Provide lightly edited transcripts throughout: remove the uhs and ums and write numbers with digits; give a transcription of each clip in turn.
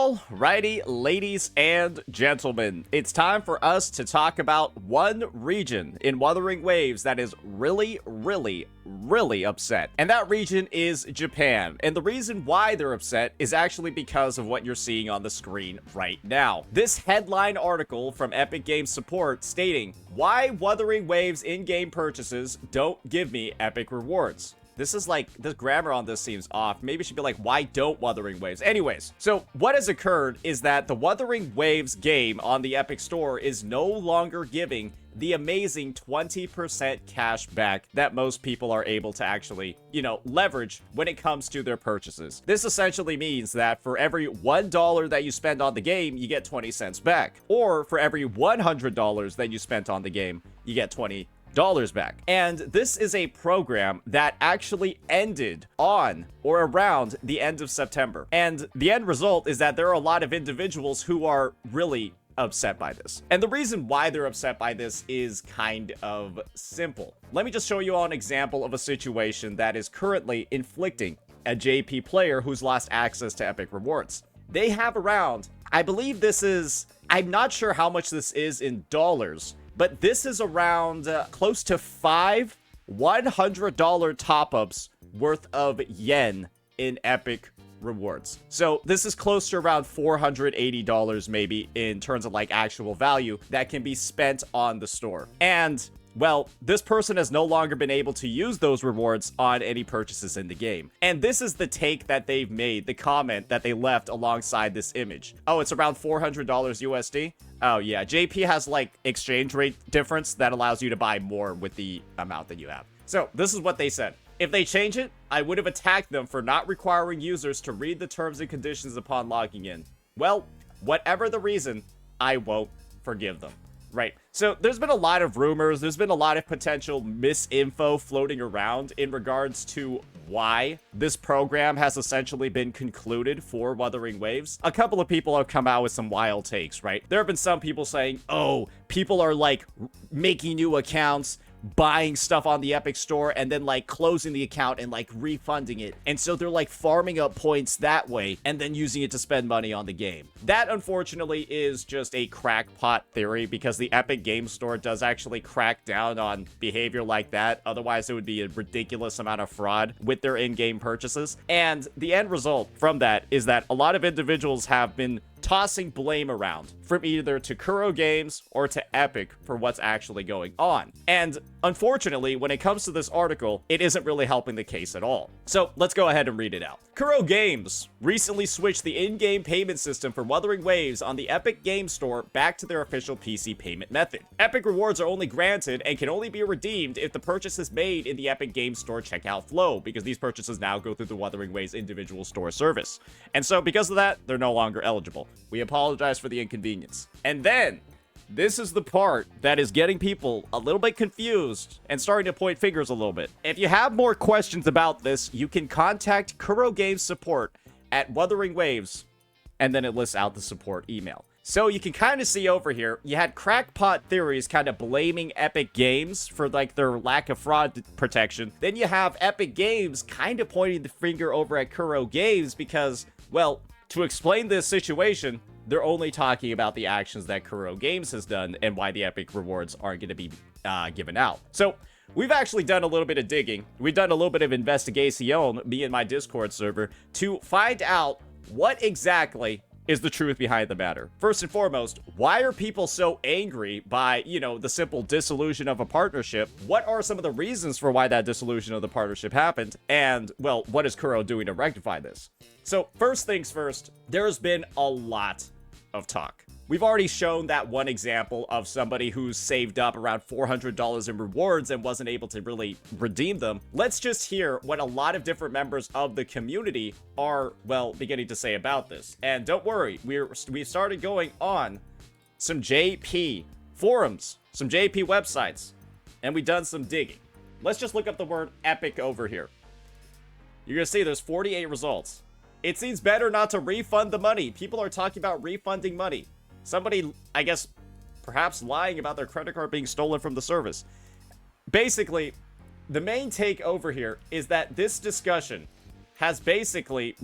Alrighty, ladies and gentlemen, it's time for us to talk about one region in Wuthering Waves that is really upset. And that region is Japan. And the reason why they're upset is actually because of what you're seeing on the screen right now. This headline article from Epic Games Support stating, "Why Wuthering Waves in-game purchases don't give me epic rewards." This is like, the grammar on this seems off. Maybe it should be like, why don't Wuthering Waves? Anyways, so what has occurred is that the Wuthering Waves game on the Epic Store is no longer giving the amazing 20% cash back that most people are able to actually, leverage when it comes to their purchases. This essentially means that for every $1 that you spend on the game, you get 20 cents back. Or for every $100 that you spent on the game, you get $20 back. And this is a program that actually ended on or around the end of September. And the end result is that there are a lot of individuals who are really upset by this. And the reason why they're upset by this is kind of simple. Let me just show you all an example of a situation that is currently inflicting a JP player who's lost access to epic rewards. They have around, I believe this is, I'm not sure how much this is in dollars, but this is around close to 5 $100 top-ups worth of yen in epic rewards. So this is close to around $480 maybe in terms of like actual value that can be spent on the store. And well, this person has no longer been able to use those rewards on any purchases in the game. And this is the take that they've made, the comment that they left alongside this image. Oh, it's around $400 USD? Oh yeah, JP has like exchange rate difference that allows you to buy more with the amount that you have. So this is what they said. If they change it, I would have attacked them for not requiring users to read the terms and conditions upon logging in. Well, whatever the reason, I won't forgive them. Right. So there's been a lot of rumors. There's been a lot of potential misinfo floating around in regards to why this program has essentially been concluded for Wuthering Waves. A couple of people have come out with some wild takes, right? There have been some people saying, oh, people are like making new accounts, buying stuff on the Epic Store, and then like closing the account and like refunding it. And so they're like farming up points that way and then using it to spend money on the game. That unfortunately is just a crackpot theory because the Epic Game Store does actually crack down on behavior like that. Otherwise, it would be a ridiculous amount of fraud with their in-game purchases. And the end result from that is that a lot of individuals have been tossing blame around from either to Curo Games or to Epic for what's actually going on. And unfortunately, when it comes to this article, it isn't really helping the case at all. So let's go ahead and read it out. Curo Games recently switched the in-game payment system for Wuthering Waves on the Epic Game Store back to their official PC payment method. Epic rewards are only granted and can only be redeemed if the purchase is made in the Epic Game Store checkout flow, because these purchases now go through the Wuthering Waves individual store service. And so because of that, they're no longer eligible. We apologize for the inconvenience. And then, this is the part that is getting people a little bit confused and starting to point fingers a little bit. If you have more questions about this, you can contact Curo Games support at Wuthering Waves, and then it lists out the support email. So you can kind of see over here, you had crackpot theories kind of blaming Epic Games for like their lack of fraud protection. Then you have Epic Games kind of pointing the finger over at Curo Games because, well, to explain this situation, they're only talking about the actions that Curo Games has done and why the Epic rewards aren't going to be given out. So we've actually done a little bit of digging. We've done a little bit of investigation, me and my Discord server, to find out what exactly is the truth behind the matter. First and foremost, why are people so angry by, the simple dissolution of a partnership? What are some of the reasons for why that dissolution of the partnership happened? And, well, what is Kuro doing to rectify this? So, first things first, there's been a lot of talk. We've already shown that one example of somebody who's saved up around $400 in rewards and wasn't able to really redeem them. Let's just hear what a lot of different members of the community are, well, beginning to say about this. And don't worry, we've started going on some JP forums, some JP websites, and we've done some digging. Let's just look up the word epic over here. You're gonna see there's 48 results. It seems better not to refund the money. People are talking about refunding money. Somebody, I guess, perhaps lying about their credit card being stolen from the service. Basically, the main take over here is that this discussion has basically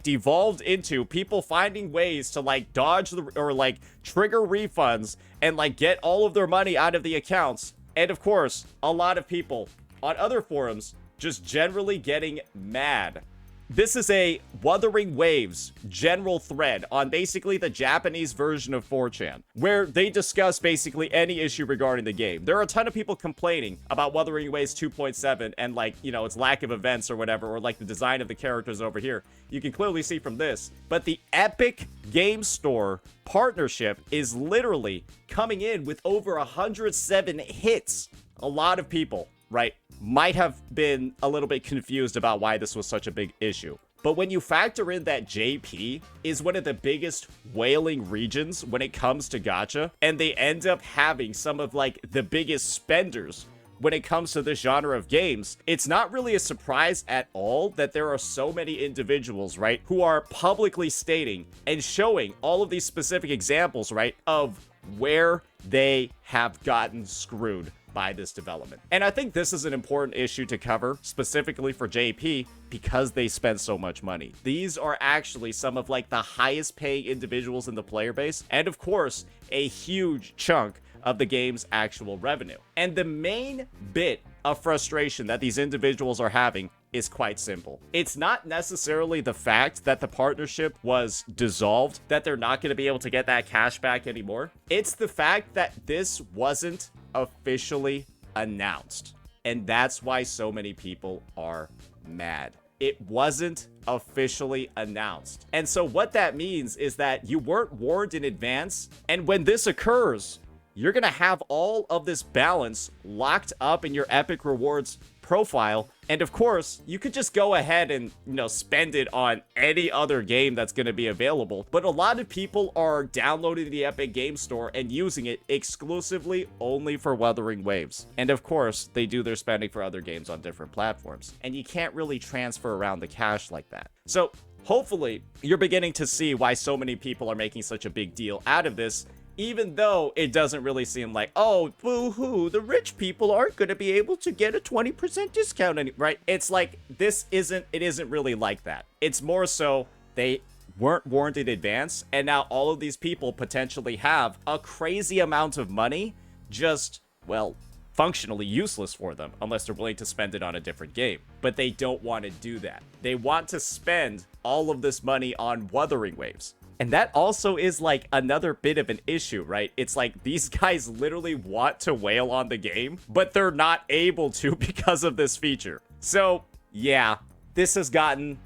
devolved into people finding ways to like dodge or like trigger refunds and like get all of their money out of the accounts. And of course, a lot of people on other forums just generally getting mad. This is a Wuthering Waves general thread on basically the Japanese version of 4chan, where they discuss basically any issue regarding the game. There are a ton of people complaining about Wuthering Waves 2.7 and like, you know, its lack of events or whatever, or like the design of the characters over here. You can clearly see from this. But the Epic Game Store partnership is literally coming in with over 107 hits. A lot of people, right, might have been a little bit confused about why this was such a big issue. But when you factor in that JP is one of the biggest whaling regions when it comes to gacha, and they end up having some of like the biggest spenders when it comes to this genre of games, it's not really a surprise at all that there are so many individuals, right, who are publicly stating and showing all of these specific examples, right, of where they have gotten screwed by this development. And I think this is an important issue to cover specifically for JP because they spend so much money. These are actually some of like the highest paying individuals in the player base, and of course a huge chunk of the game's actual revenue. And the main bit of frustration that these individuals are having is quite simple. It's not necessarily the fact that the partnership was dissolved, that they're not going to be able to get that cash back anymore. It's the fact that this wasn't officially announced. And that's why so many people are mad. It wasn't officially announced. And so what that means is that you weren't warned in advance. And when this occurs, you're going to have all of this balance locked up in your Epic Rewards profile. And of course, you could just go ahead and, you know, spend it on any other game that's going to be available. But a lot of people are downloading the Epic Game Store and using it exclusively only for Wuthering Waves. And of course, they do their spending for other games on different platforms. And you can't really transfer around the cash like that. So hopefully, you're beginning to see why so many people are making such a big deal out of this, even though it doesn't really seem like, oh, boo-hoo, the rich people aren't going to be able to get a 20% discount, right? It's like, it isn't really like that. It's more so they weren't warned in advance, and now all of these people potentially have a crazy amount of money just, well, functionally useless for them, unless they're willing to spend it on a different game. But they don't want to do that. They want to spend all of this money on Wuthering Waves. And that also is like another bit of an issue, right? It's like these guys literally want to whale on the game, but they're not able to because of this feature. So yeah, this has gotten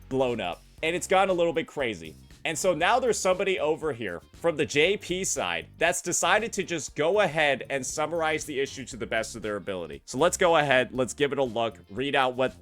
blown up and it's gotten a little bit crazy. And so now there's somebody over here from the JP side that's decided to just go ahead and summarize the issue to the best of their ability. So let's go ahead, let's give it a look, read out what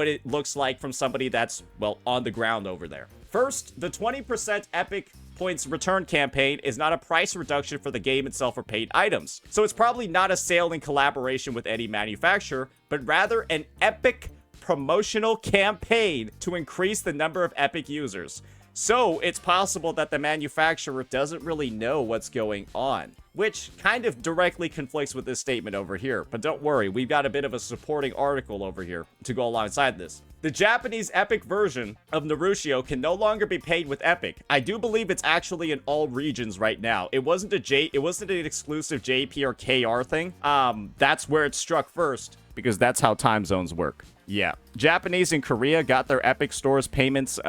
it looks like from somebody that's, well, on the ground over there. First, the 20% Epic Points return campaign is not a price reduction for the game itself or paid items. So it's probably not a sale in collaboration with any manufacturer, but rather an Epic promotional campaign to increase the number of Epic users. So it's possible that the manufacturer doesn't really know what's going on, which kind of directly conflicts with this statement over here. But don't worry, we've got a bit of a supporting article over here to go alongside this. The Japanese Epic version of Narushio can no longer be paid with Epic. I do believe it's actually in all regions right now. It wasn't an exclusive JP or KR thing. That's where it struck first, because that's how time zones work. Yeah. Japanese and Korea got their Epic Store's payments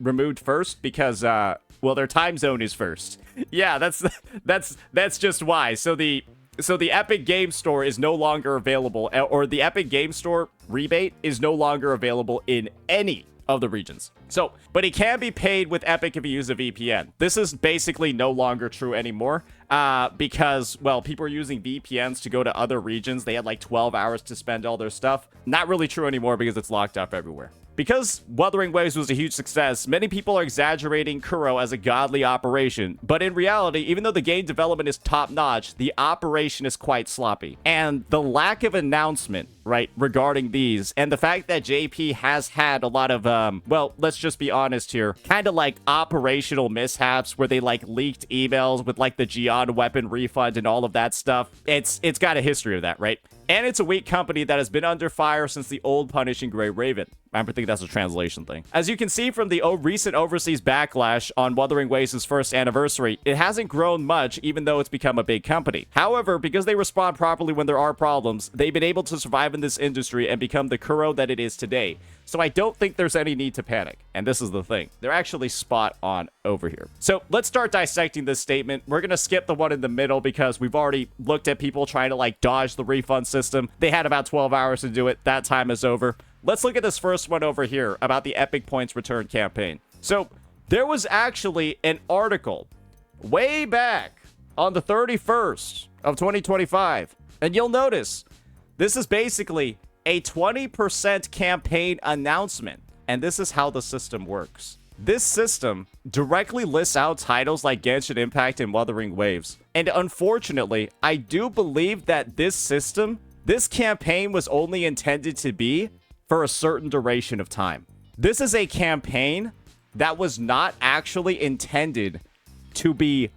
removed first because, well, their time zone is first. Yeah, that's just why. So the Epic Game Store is no longer available, or the Epic Game Store rebate is no longer available in any of the regions. So, but it can be paid with Epic if you use a VPN. This is basically no longer true anymore because, well, people are using VPNs to go to other regions. They had like 12 hours to spend all their stuff. Not really true anymore because it's locked up everywhere. Because Wuthering Waves was a huge success, many people are exaggerating Kuro as a godly operation. But in reality, even though the game development is top-notch, the operation is quite sloppy. And the lack of announcement right, regarding these. And the fact that JP has had a lot of, well, let's just be honest here, kind of like operational mishaps where they like leaked emails with like the Geon weapon refund and all of that stuff. It's got a history of that, right? And it's a weak company that has been under fire since the old Punishing Gray Raven. I think that's a translation thing. As you can see from the recent overseas backlash on Wuthering Waves' first anniversary, it hasn't grown much even though it's become a big company. However, because they respond properly when there are problems, they've been able to survive in this industry and become the Kuro that it is today. So I don't think there's any need to panic. And this is the thing. They're actually spot on over here. So let's start dissecting this statement. We're going to skip the one in the middle because we've already looked at people trying to like dodge the refund system. They had about 12 hours to do it. That time is over. Let's look at this first one over here about the Epic Points Return campaign. So there was actually an article way back on the 31st of 2025. And you'll notice this is basically a 20% campaign announcement. And this is how the system works. This system directly lists out titles like Genshin Impact and Wuthering Waves. And unfortunately, I do believe that this campaign was only intended to be for a certain duration of time. This is a campaign that was not actually intended to be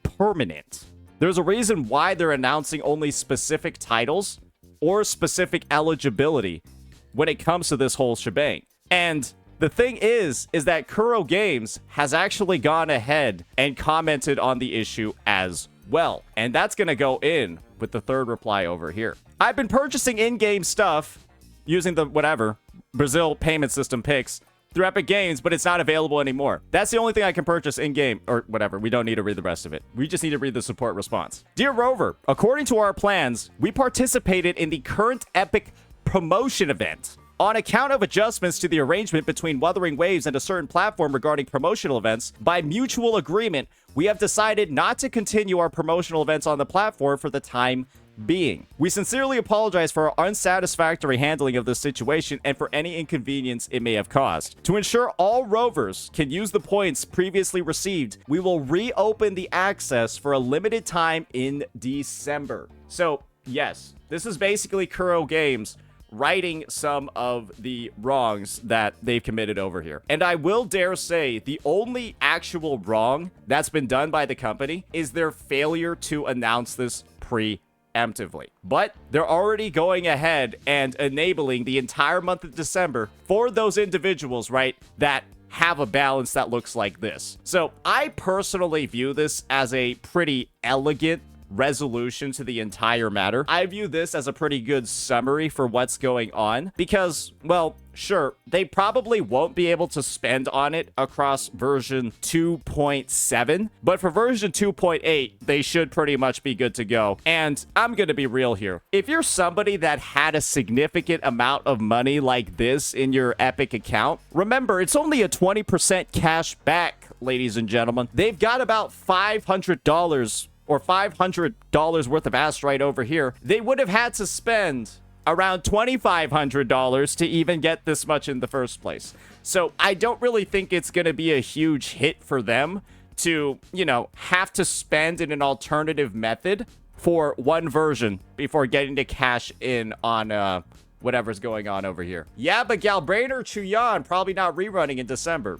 permanent. There's a reason why they're announcing only specific titles or specific eligibility when it comes to this whole shebang. And the thing is that Curo Games has actually gone ahead and commented on the issue as well. And that's going to go in with the third reply over here. I've been purchasing in-game stuff using the whatever Brazil payment system Pix through Epic Games, but it's not available anymore. That's the only thing I can purchase in-game, or whatever. We don't need to read the rest of it. We just need to read the support response. Dear Rover, according to our plans, we participated in the current Epic promotion event. On account of adjustments to the arrangement between Wuthering Waves and a certain platform regarding promotional events, by mutual agreement, we have decided not to continue our promotional events on the platform for the time being. We sincerely apologize for our unsatisfactory handling of this situation and for any inconvenience it may have caused. To ensure all rovers can use the points previously received, we will reopen the access for a limited time in December. So, yes, this is basically Curo Games righting some of the wrongs that they've committed over here. And I will dare say the only actual wrong that's been done by the company is their failure to announce this preemptively. But they're already going ahead and enabling the entire month of December for those individuals, right, that have a balance that looks like this. So I personally view this as a pretty elegant resolution to the entire matter. I view this as a pretty good summary for what's going on because, well, sure, they probably won't be able to spend on it across version 2.7, but for version 2.8, they should pretty much be good to go. And I'm gonna be real here. If you're somebody that had a significant amount of money like this in your Epic account, remember, it's only a 20% cash back, ladies and gentlemen. They've got about $500 or $500 worth of astrite over here. They would have had to spend around $2,500 to even get this much in the first place. So I don't really think it's going to be a huge hit for them to, you know, have to spend in an alternative method for one version before getting to cash in on whatever's going on over here. Yeah, but Galbrainer Chuyan probably not rerunning in December.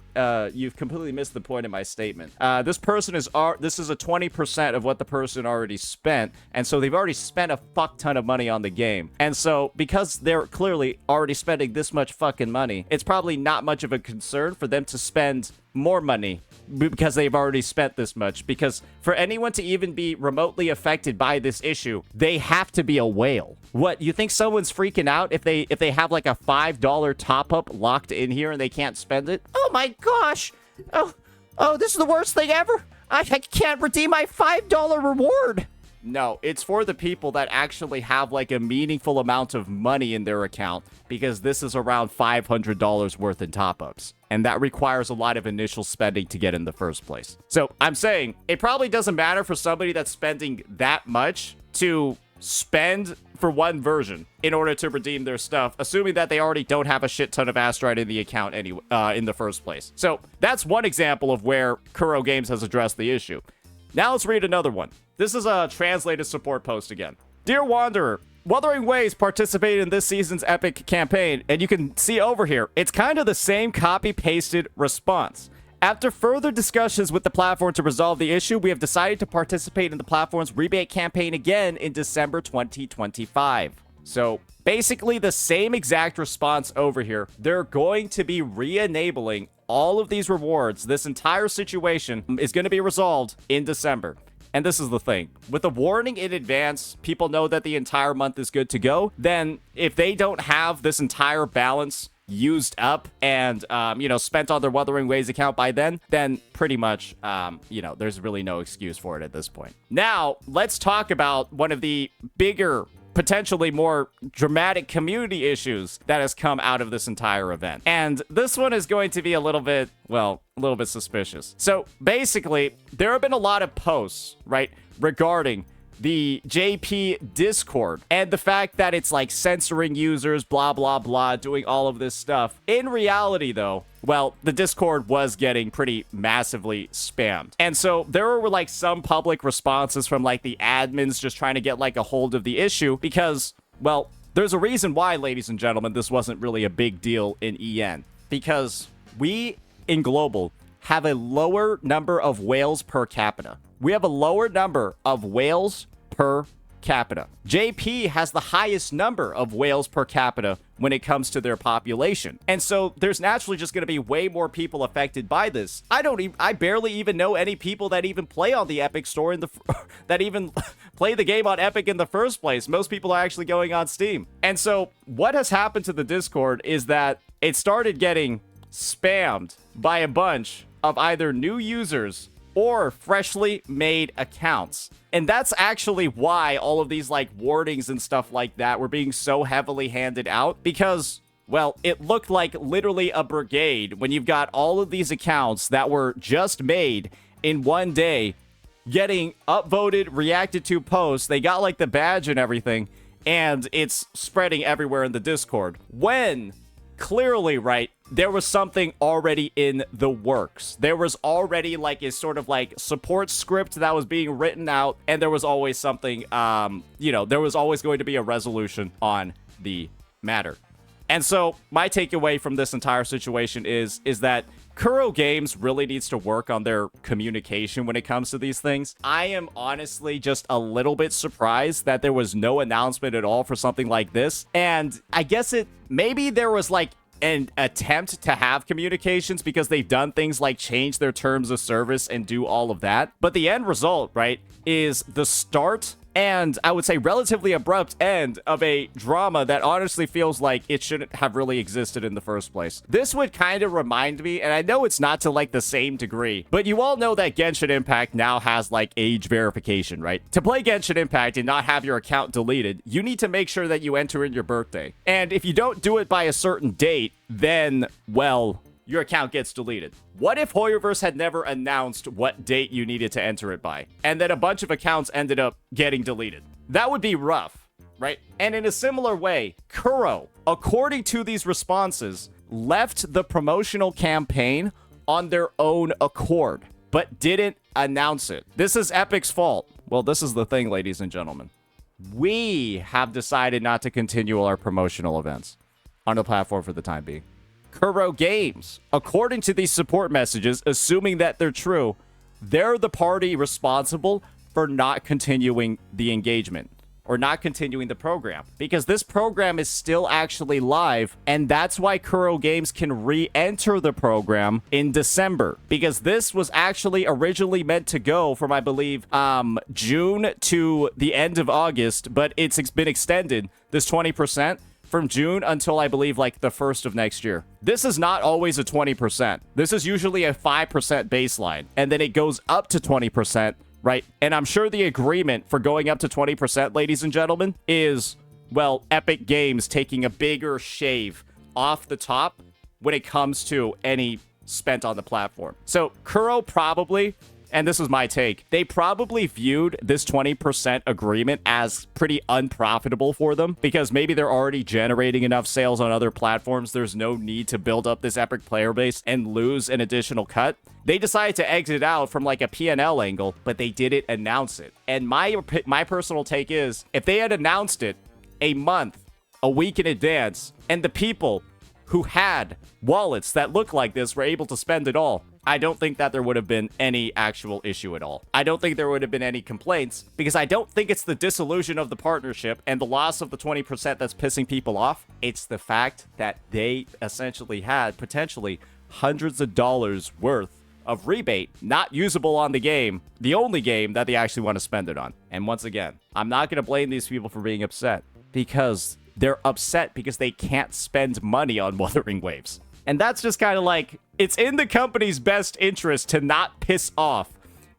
You've completely missed the point of my statement. This is a 20% of what the person already spent, and so they've already spent a fuck ton of money on the game. And so because they're clearly already spending this much fucking money, it's probably not much of a concern for them to spend more money because they've already spent this much. Because for anyone to even be remotely affected by this issue, they have to be a whale. What, you think someone's freaking out if they have like a $5 top-up locked in here and they can't spend it? Oh my gosh! Oh, this is the worst thing ever! I can't redeem my $5 reward! No, it's for the people that actually have like a meaningful amount of money in their account, because this is around $500 worth in top-ups. And that requires a lot of initial spending to get in the first place. So I'm saying it probably doesn't matter for somebody that's spending that much to spend for one version in order to redeem their stuff, assuming that they already don't have a shit ton of astrite in the account anyway, in the first place. So that's one example of where Curo Games has addressed the issue. Now let's read another one. This is a translated support post again. Dear Wanderer, Wuthering Waves participated in this season's Epic campaign, and you can see over here, it's kind of the same copy-pasted response. After further discussions with the platform to resolve the issue, we have decided to participate in the platform's rebate campaign again in December 2025. So basically the same exact response over here. They're going to be re-enabling all of these rewards. This entire situation is going to be resolved in December. And this is the thing. With a warning in advance, people know that the entire month is good to go. Then if they don't have this entire balance used up and, spent on their Wuthering Waves account by then pretty much, there's really no excuse for it at this point. Now, let's talk about one of the bigger, potentially more dramatic community issues that has come out of this entire event. And this one is going to be a little bit suspicious. So basically, there have been a lot of posts, right, regarding the JP Discord and the fact that it's like censoring users, blah, blah, blah, doing all of this stuff. In reality, though, well, the Discord was getting pretty massively spammed. And so there were like some public responses from like the admins just trying to get like a hold of the issue because, well, there's a reason why, ladies and gentlemen, this wasn't really a big deal in EN. Because we in Global have a lower number of whales per capita. We have a lower number of whales per capita. JP has the highest number of whales per capita when it comes to their population. And so there's naturally just going to be way more people affected by this. I barely even know any people that even play on the Epic Store that even play the game on Epic in the first place. Most people are actually going on Steam. And so what has happened to the Discord is that it started getting spammed by a bunch of either new users or freshly made accounts. And that's actually why all of these like warnings and stuff like that were being so heavily handed out, because, well, it looked like literally a brigade when you've got all of these accounts that were just made in one day getting upvoted, reacted to posts. They got like the badge and everything, and it's spreading everywhere in the Discord. When clearly, right, there was something already in the works. There was already like a sort of like support script that was being written out, and there was always something, there was always going to be a resolution on the matter. And so my takeaway from this entire situation is that Curo Games really needs to work on their communication when it comes to these things. I am honestly just a little bit surprised that there was no announcement at all for something like this. And I guess maybe there was like an attempt to have communications because they've done things like change their terms of service and do all of that. But the end result, right, is the start and I would say relatively abrupt end of a drama that honestly feels like it shouldn't have really existed in the first place. This would kind of remind me, and I know it's not to like the same degree, but you all know that Genshin Impact now has like age verification, right? To play Genshin Impact and not have your account deleted, you need to make sure that you enter in your birthday. And if you don't do it by a certain date, then, well, your account gets deleted. What if Hoyoverse had never announced what date you needed to enter it by, and then a bunch of accounts ended up getting deleted? That would be rough, right? And in a similar way, Kuro, according to these responses, left the promotional campaign on their own accord, but didn't announce it. This is Epic's fault. Well, this is the thing, ladies and gentlemen. We have decided not to continue our promotional events on the platform for the time being. Curo Games, according to these support messages, assuming that they're true, they're the party responsible for not continuing the engagement or not continuing the program, because this program is still actually live, and that's why Curo Games can re-enter the program in December, because this was actually originally meant to go from, I believe, June to the end of August, but it's been extended, this 20%, from June until I believe like the 1st of next year. This is not always a 20%. This is usually a 5% baseline, and then it goes up to 20%, right? And I'm sure the agreement for going up to 20%, ladies and gentlemen, is, well, Epic Games taking a bigger shave off the top when it comes to any spent on the platform. So Kuro probably, and this is my take, they probably viewed this 20% agreement as pretty unprofitable for them, because maybe they're already generating enough sales on other platforms. There's no need to build up this Epic player base and lose an additional cut. They decided to exit out from like a P&L angle, but they didn't announce it. And my personal take is, if they had announced it a month, a week in advance, and the people who had wallets that looked like this were able to spend it all, I don't think that there would have been any actual issue at all. I don't think there would have been any complaints, because I don't think it's the dissolution of the partnership and the loss of the 20% that's pissing people off. It's the fact that they essentially had potentially hundreds of dollars worth of rebate not usable on the game, the only game that they actually want to spend it on. And once again, I'm not going to blame these people for being upset, because they're upset because they can't spend money on Wuthering Waves. And that's just kind of like, it's in the company's best interest to not piss off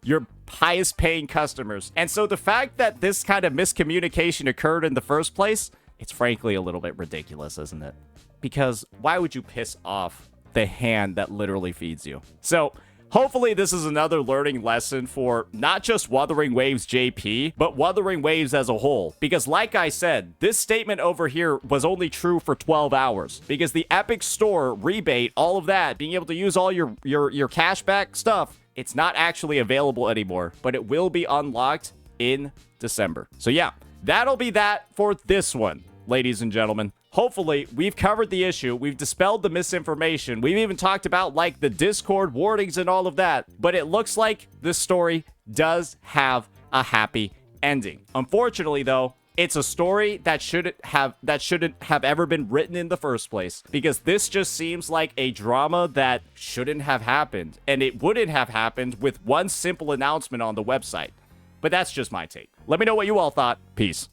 your highest paying customers. And so the fact that this kind of miscommunication occurred in the first place, it's frankly a little bit ridiculous, isn't it? Because why would you piss off the hand that literally feeds you? So hopefully this is another learning lesson for not just Wuthering Waves JP, but Wuthering Waves as a whole. Because like I said, this statement over here was only true for 12 hours. Because the Epic Store rebate, all of that, being able to use all your cashback stuff, it's not actually available anymore, but it will be unlocked in December. So yeah, that'll be that for this one, ladies and gentlemen. Hopefully, we've covered the issue. We've dispelled the misinformation. We've even talked about, like, the Discord warnings and all of that. But it looks like this story does have a happy ending. Unfortunately, though, it's a story that shouldn't have ever been written in the first place. Because this just seems like a drama that shouldn't have happened. And it wouldn't have happened with one simple announcement on the website. But that's just my take. Let me know what you all thought. Peace.